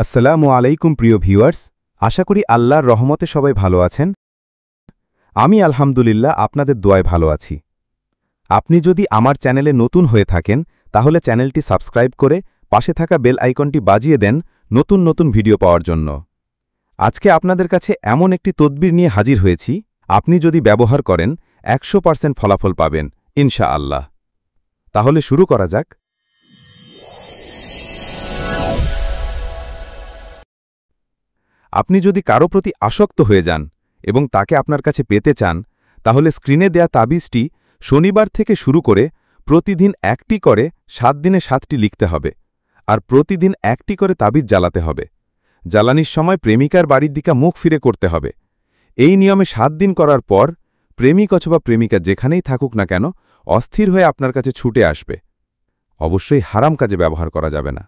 আসসালামু আলাইকুম প্রিয় ভিউয়ার্স, আশা করি আল্লাহর রহমতে সবাই ভালো আছেন। আমি আলহামদুলিল্লাহ আপনাদের দোয়ায় ভালো আছি। আপনি যদি আমার চ্যানেলে নতুন হয়ে থাকেন তাহলে চ্যানেলটি সাবস্ক্রাইব করে পাশে থাকা বেল আইকনটি বাজিয়ে দেন নতুন নতুন ভিডিও পাওয়ার জন্য। আজকে আপনাদের কাছে এমন একটি তদবির নিয়ে হাজির হয়েছি, আপনি যদি ব্যবহার করেন 100% ফলাফল পাবেন ইনশাআল্লাহ। তাহলে শুরু করা যাক। আপনি যদি কারো প্রতি আসক্ত হয়ে যান এবং তাকে আপনার কাছে পেতে চান, তাহলে স্ক্রিনে দেয়া তাবিজটি শনিবার থেকে শুরু করে প্রতিদিন একটি করে 7 দিনে 7টি লিখতে হবে, আর প্রতিদিন একটি করে তাবিজ জ্বালাতে হবে। জ্বালানির সময় প্রেমিকার বাড়ির দিকে মুখ ফিরে করতে হবে। এই নিয়মে 7 দিন করার পর প্রেমিক অথবা প্রেমিকা যেখানেই থাকুক না কেন অস্থির হয়ে আপনার কাছে ছুটে আসবে। অবশ্যই হারাম কাজে ব্যবহার করা যাবে না।